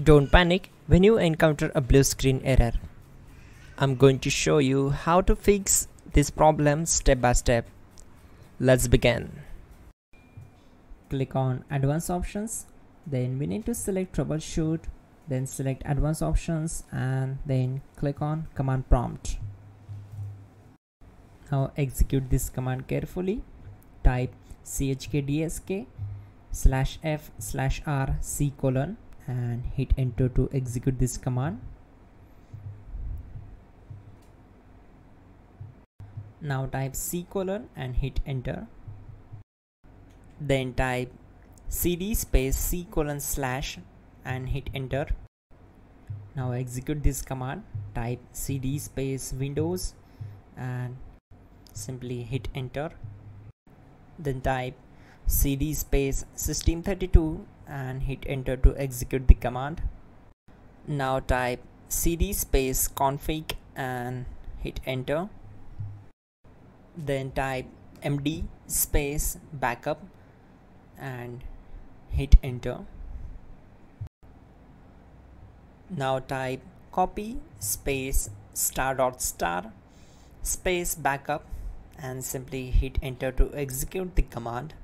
Don't panic when you encounter a blue screen error. I'm going to show you how to fix this problem step by step. Let's begin. Click on Advanced Options. Then we need to select Troubleshoot. Then select Advanced Options and then click on Command Prompt. Now execute this command carefully. Type chkdsk/f/r:/c: and hit enter to execute this command. Now type C: and hit enter. Then type cd space C: / and hit enter. Now execute this command. Type cd space Windows and simply hit enter. Then type cd space System32 and hit enter to execute the command. Now type cd space config and hit enter. Then type md space backup and hit enter. Now type copy space ** space backup and simply hit enter to execute the command.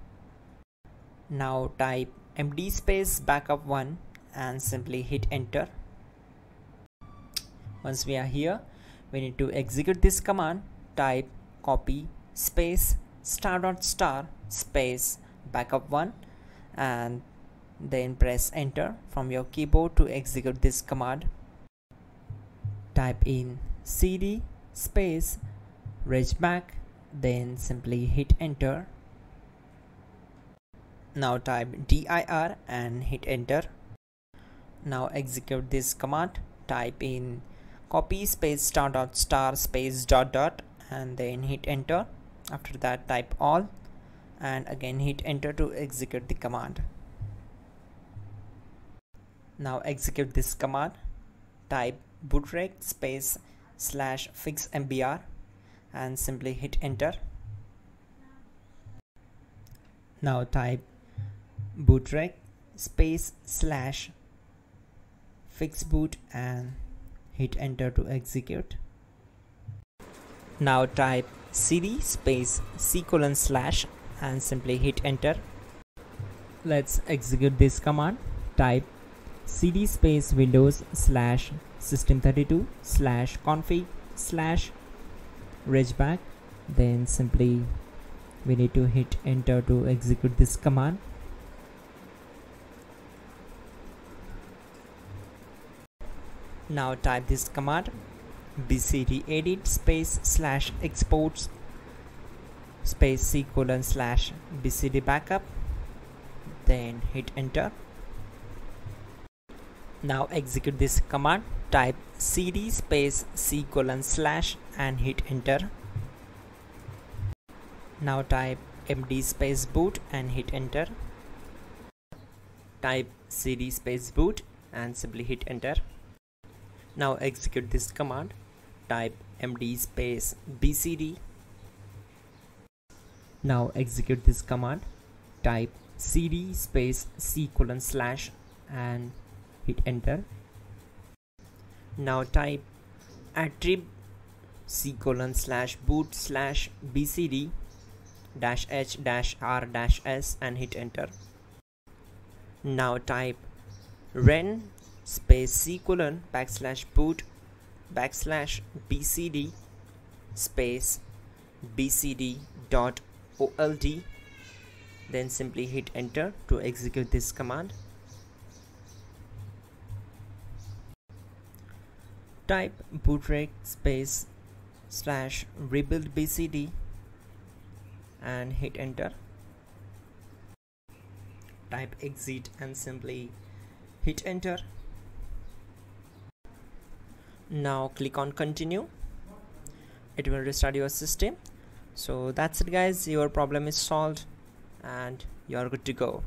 Now type md space backup1 and simply hit enter. Once we are here, we need to execute this command. Type copy space ** space backup1 and then press enter from your keyboard to execute this command. Type in cd space regback, then simply hit enter. Now type dir and hit enter. Now execute this command. Type in copy space ** space ... and then hit enter. After that type all and again hit enter to execute the command. Now execute this command. Type bootrec space /fixmbr and simply hit enter. Now type bootrec space /fixboot and hit enter to execute. Now type cd space C: / and simply hit enter. Let's execute this command. Type cd space Windows /System32 /config /regback, then simply we need to hit enter to execute this command. Now type this command bcd edit space /exports space C: / bcd backup, then hit enter. Now execute this command. Type cd space C: / and hit enter. Now type md space boot and hit enter. Type cd space boot and simply hit enter. Now execute this command. Type md space bcd. Now execute this command. Type cd space C: / and hit enter. Now type attrib C: / boot /bcd -h-r-s and hit enter. Now type ren space C: / \boot \bcd space bcd.old, then simply hit enter to execute this command. Type bootrec space /rebuild bcd and hit enter. Type exit and simply hit enter. Now click on continue. It will restart your system. So that's it guys, your problem is solved and you are good to go.